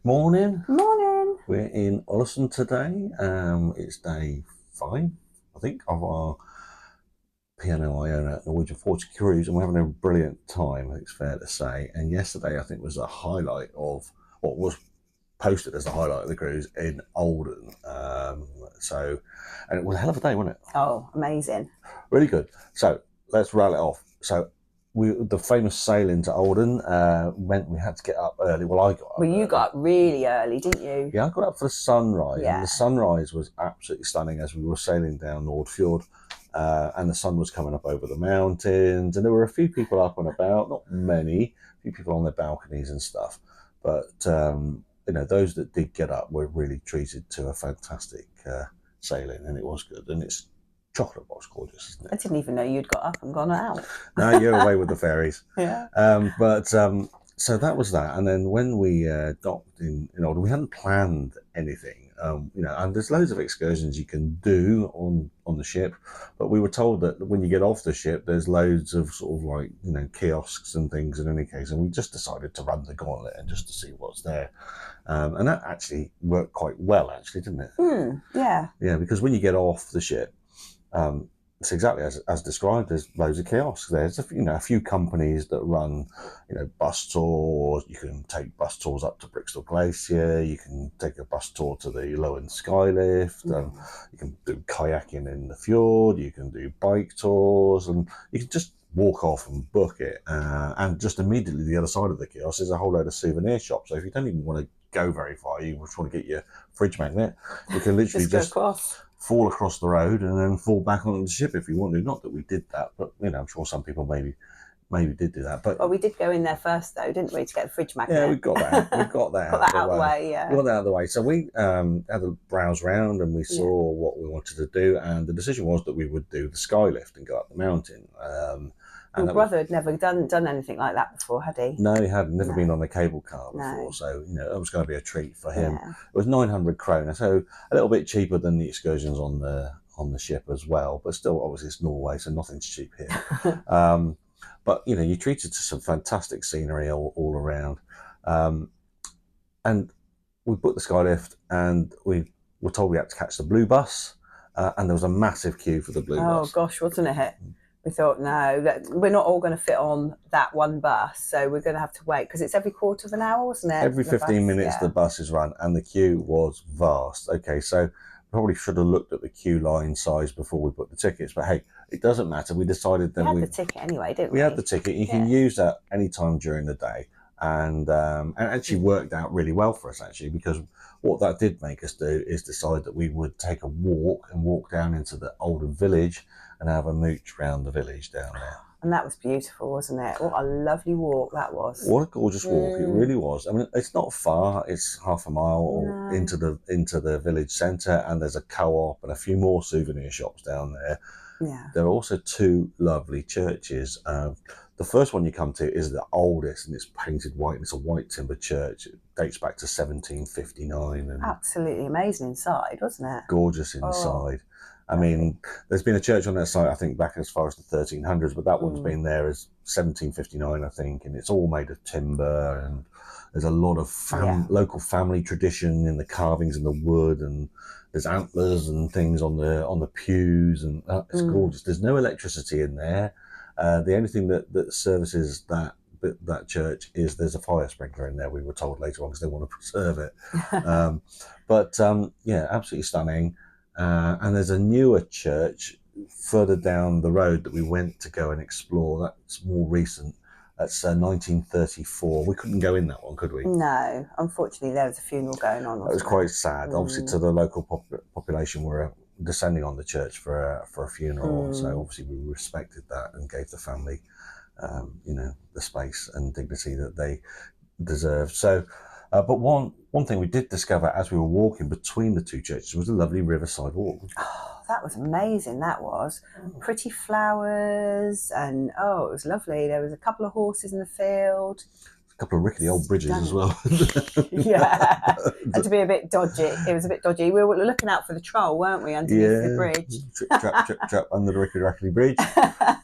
Morning. Morning. We're in Olden today. It's day 5, I think, of our P&O Iona Norwegian Fjords cruise, and we're having a brilliant time, it's fair to say. And yesterday, I think, was the highlight of what was posted as the highlight of the cruise in Olden. And it was a hell of a day, wasn't it? Oh, amazing. Really good. So let's rattle it off. So the famous sailing to Olden meant we had to get up early. Well, I got up. Well, you early. got up really early, didn't you? Yeah, I got up for the sunrise, Yeah. and the sunrise was absolutely stunning as we were sailing down Nordfjord, and the sun was coming up over the mountains, and there were a few people up and about, not many, a few people on their balconies and stuff, but those that did get up were really treated to a fantastic sailing, and it was good, and it's chocolate box gorgeous, isn't I it? didn't even know you'd got up and gone out. No, you're away with the fairies. Yeah. So that was that, and then when we docked in Olden, we hadn't planned anything, and there's loads of excursions you can do on the ship, but we were told that when you get off the ship, there's loads of sort of like kiosks and things in any case, and we just decided to run the gauntlet and just to see what's there, and that actually worked quite well, actually, didn't it? Yeah. Yeah, because when you get off the ship, it's exactly as described. There's loads of kiosks. There's a few companies that run, bus tours. You can take bus tours up to Brixton Glacier. You can take a bus tour to the Loen Skylift. You can do kayaking in the fjord. You can do bike tours, and you can just walk off and book it. And just immediately the other side of the kiosk is a whole load of souvenir shops. So if you don't even want to go very far, you just want to get your fridge magnet, you can literally just go across. Fall across the road and then fall back onto the ship if you want to. Not that we did that, but I'm sure some people maybe did do that. But we did go in there first, though, didn't we, to get the fridge magnet? Yeah, we got that. We got that. Got that out of the way. Yeah, we got that out of the way. So we had a browse round and we saw what we wanted to do, and the decision was that we would do the skylift and go up the mountain. And your brother had never done anything like that before, had he? No, he had never been on a cable car before, so it was going to be a treat for him. Yeah. It was 900 krona, so a little bit cheaper than the excursions on the ship as well, but still, obviously, it's Norway, so nothing's cheap here. But you're treated to some fantastic scenery all around, and we booked the skylift, and we were told we had to catch the blue bus, and there was a massive queue for the blue bus. Oh gosh, wasn't it? We thought, no, that we're not all going to fit on that one bus, so we're going to have to wait, because it's every quarter of an hour, wasn't it? Every 15 minutes the bus is run, and the queue was vast. Okay, so probably should have looked at the queue line size before we booked the tickets, but hey, it doesn't matter. We decided that we had the ticket anyway, didn't we? We had the ticket. You can use that any time during the day, and actually worked out really well for us, actually, because what that did make us do is decide that we would take a walk down into the Olden village and have a mooch round the village down there. And that was beautiful, wasn't it? What a lovely walk that was. What a gorgeous walk. It really was. I mean, it's not far. It's half a mile into the village centre, and there's a co-op and a few more souvenir shops down there. Yeah. There are also 2 lovely churches. The first one you come to is the oldest, and it's painted white, and it's a white timber church. It dates back to 1759. And absolutely amazing inside, wasn't it? Gorgeous inside. I mean, there's been a church on that site, I think, back as far as the 1300s, but that one's been there as 1759, I think, and it's all made of timber, and there's a lot of local family tradition in the carvings in the wood, and there's antlers and things on the pews, and it's gorgeous. There's no electricity in there. The only thing that services that church is there's a fire sprinkler in there, we were told later on, because they want to preserve it. Absolutely stunning. And there's a newer church further down the road that we went to go and explore. That's more recent. That's 1934. We couldn't go in that one, could we? No, unfortunately, there was a funeral going on. It was quite sad. Obviously, to the local population, were descending on the church for a funeral. So obviously, we respected that and gave the family, the space and dignity that they deserved. So. But one thing we did discover as we were walking between the 2 churches was a lovely riverside walk. Oh, that was amazing, that was. Pretty flowers, and it was lovely. There was a couple of horses in the field. A couple of rickety old bridges as well. Yeah, and to be a bit dodgy. It was a bit dodgy. We were looking out for the troll, weren't we, underneath the bridge? Trip, trap under the rickety bridge.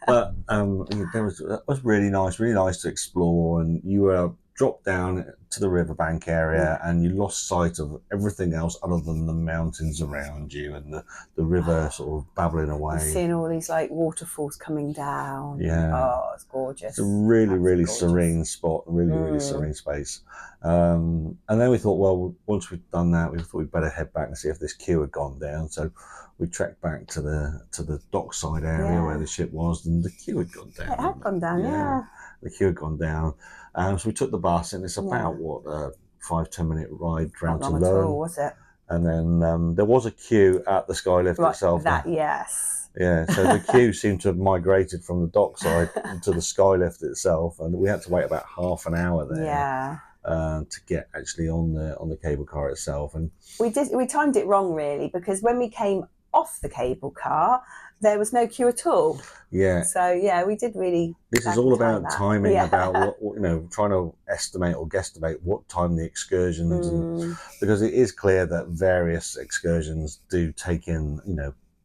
But it was really nice to explore, and you were dropped down to the riverbank area, and you lost sight of everything else other than the mountains around you and the river sort of babbling away. And seeing all these like waterfalls coming down. Yeah. Oh, it's gorgeous. It's a really serene spot, really serene space. And then we thought, well, once we'd done that, we thought we'd better head back and see if this queue had gone down. So we trekked back to the dockside area where the ship was, and the queue had gone down. It had gone down, yeah. The queue had gone down. So we took the bus, and it's about, 5-10 minute ride round to Loen. Not at all, was it? And then there was a queue at the Skylift itself. Yes. Yeah, so the queue seemed to have migrated from the dockside to the Skylift itself, and we had to wait about half an hour there to get actually on the cable car itself. And we timed it wrong, really, because when we came off the cable car, there was no queue at all. Yeah. So we did really. This is all about timing, about what trying to estimate or guesstimate what time the excursions, and, because it is clear that various excursions do take in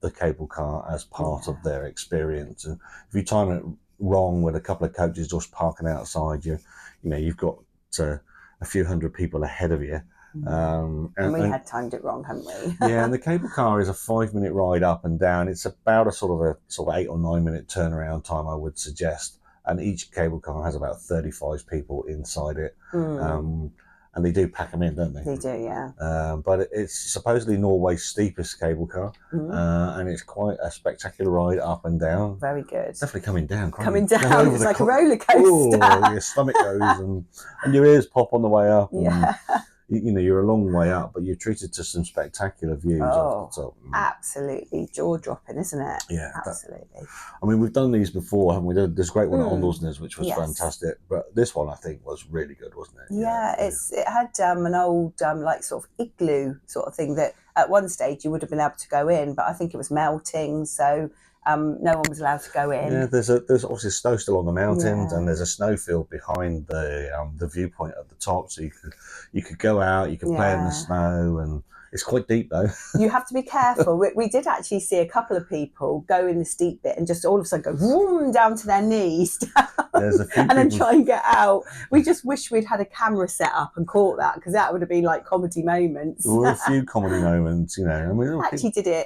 the cable car as part of their experience. And if you time it wrong with a couple of coaches just parking outside, you've got a few hundred people ahead of you. And we had timed it wrong, hadn't we? Yeah, and the cable car is a 5-minute ride up and down. It's about a sort of 8 or 9 minute turnaround time, I would suggest. And each cable car has about 35 people inside it. And they do pack them in, don't they? They do, yeah. But it's supposedly Norway's steepest cable car, and it's quite a spectacular ride up and down. Very good. It's definitely coming down. Coming down, it's like a roller coaster. Oh, your stomach goes, and your ears pop on the way up. Yeah. You're a long way up, but you're treated to some spectacular views off the top. Absolutely jaw-dropping, isn't it? Yeah, absolutely. I mean, we've done these before, haven't we? There's a great one at Olden, which was fantastic, but this one I think was really good, wasn't it? Yeah, it had an old like sort of igloo sort of thing that at one stage you would have been able to go in, but I think it was melting, so no one was allowed to go in. Yeah, there's obviously snow still on the mountains, and there's a snowfield behind the viewpoint at the top, so you could go out, you could play in the snow, and it's quite deep though. You have to be careful. We did actually see a couple of people go in the steep bit and just all of a sudden go vroom down to their knees, and then try and get out. We just wish we'd had a camera set up and caught that, because that would have been like comedy moments. There were a few comedy moments, I mean,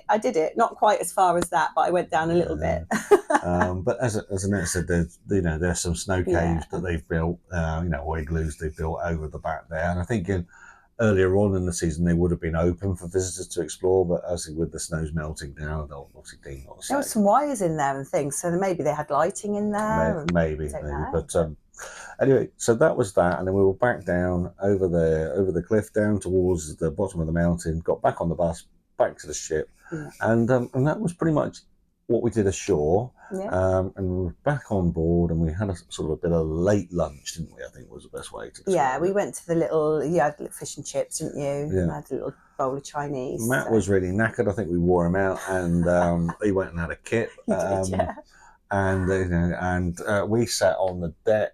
I did it, not quite as far as that, but I went down a little bit. But as Annette said, there's some snow caves that they've built, or igloos they've built over the back there, and I think earlier on in the season they would have been open for visitors to explore, but as with the snow's melting down, they'll obviously deem not safe. There were some wires in there and things, so maybe they had lighting in there. Maybe. But anyway, so that was that, and then we were back down over the cliff down towards the bottom of the mountain, got back on the bus, back to the ship, and that was pretty much what we did ashore. And we were back on board, and we had a sort of a bit of late lunch, didn't we? I think was the best way to describe it. We went to you had fish and chips, didn't you? Yeah. And I had a little bowl of Chinese. Matt was really knackered. I think we wore him out, and he went and had a kip. And we sat on the deck.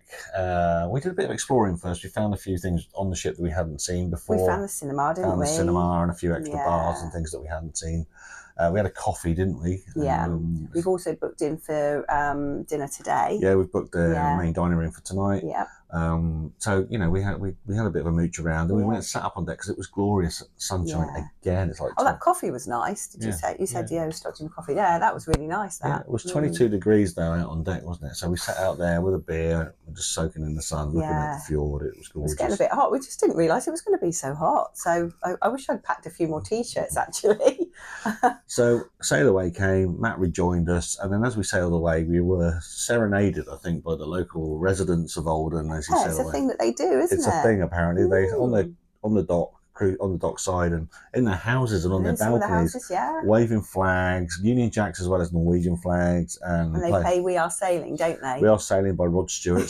We did a bit of exploring first. We found a few things on the ship that we hadn't seen before. We found the cinema, didn't we? Found the cinema and a few extra bars and things that we hadn't seen. We had a coffee, didn't we? Yeah. We've also booked in for dinner today. Yeah, we've booked the main dining room for tonight. Yeah. So we had a bit of a mooch around, and we went and sat up on deck because it was glorious sunshine again. It's like that coffee was nice. Did you say? You said we stopped in coffee. Yeah, that was really nice. That it was 22 degrees though out on deck, wasn't it? So we sat out there with a beer, just soaking in the sun, looking at the fjord. It was gorgeous. It was getting a bit hot. We just didn't realise it was going to be so hot. So I wish I'd packed a few more t-shirts actually. So sail away came. Matt rejoined us, and then as we sailed away, we were serenaded, I think, by the local residents of Olden. It's a thing that they do, isn't it? It's a thing apparently. They on the dock side and in their houses and on their balconies, waving flags, Union Jacks as well as Norwegian flags, and they play "We Are Sailing," don't they? "We Are Sailing" by Rod Stewart,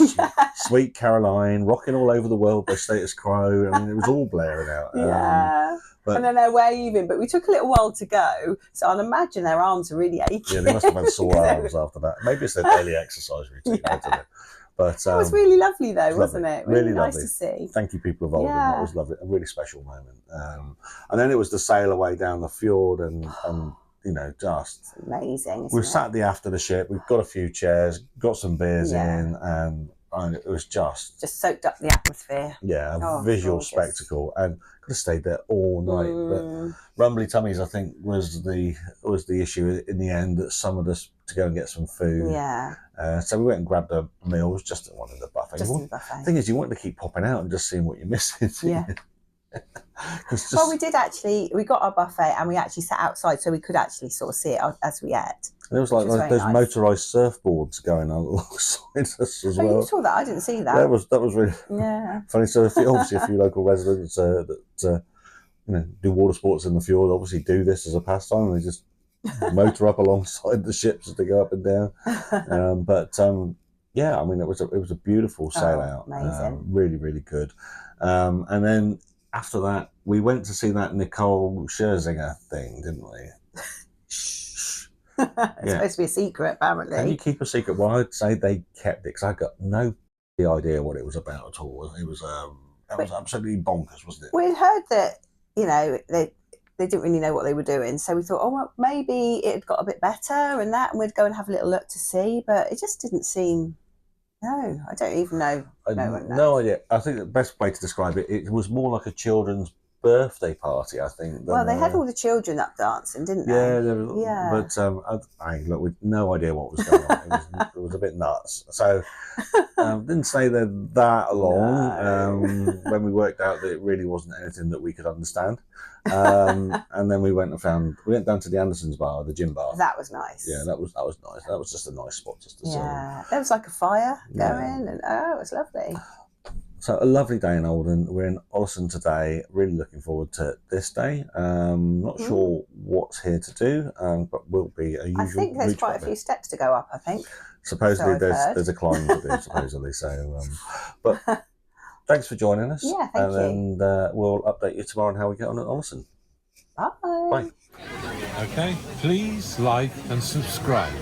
"Sweet Caroline," "Rocking All Over the World" by Status Quo. I mean, it was all blaring out. And then they're waving, but we took a little while to go, so I'd imagine their arms are really aching. Yeah, they must have had sore arms after that. Maybe it's their daily exercise routine. But it was really lovely though, wasn't it? Really nice to see. Thank you, people of Olden. That was lovely, a really special moment. And then it was the sail away down the fjord, and just it's amazing. We sat after the ship. We've got a few chairs, got some beers in, and and it was just soaked up the atmosphere. A visual gorgeous spectacle, and could have stayed there all night. But rumbly tummies, I think, was the issue in the end, that summoned us to go and get some food. Yeah. So we went and grabbed the meals, just at one of the buffet. The thing is, you want to keep popping out and just seeing what you're missing. Yeah. Well, we did actually. We got our buffet and we actually sat outside, so we could actually sort of see it as we ate. There was like those motorised surfboards going alongside us as well. You saw that? I didn't see that. That was really funny. So obviously a few local residents that do water sports in the fjord obviously do this as a pastime. They just motor up alongside the ships as they go up and down. Yeah, I mean it was a beautiful sail out. Amazing. Really, really good. And then after that, we went to see that Nicole Scherzinger thing, didn't we? It's supposed to be a secret, apparently. Can you keep a secret? Well, I'd say they kept it, because I got no idea what it was about at all. It was absolutely bonkers, wasn't it? We'd heard that they didn't really know what they were doing, so we thought, oh, well, maybe it had got a bit better and we'd go and have a little look to see, but it just didn't seem. No, I don't even know. No idea. I think the best way to describe it, it was more like a children's birthday party, I think. Well, they had all the children up dancing, didn't they? Yeah. But I look, with no idea what was going on. It was a bit nuts. So didn't stay there that long. When we worked out that it really wasn't anything that we could understand. And then we went down to the Anderson's bar, the gym bar. That was nice. Yeah, that was nice. That was just a nice spot just to sit. Yeah, there was like a fire going, and it was lovely. So a lovely day in Olden. We're in Olden today. Really looking forward to this day. Not sure what's here to do, but will be a usual. I think there's quite a few steps to go up. I think. Supposedly there's a climb to do. Supposedly, so but. Thanks for joining us. Yeah, thank you. And we'll update you tomorrow on how we get on at Olden. Bye. Bye. Okay, please like and subscribe.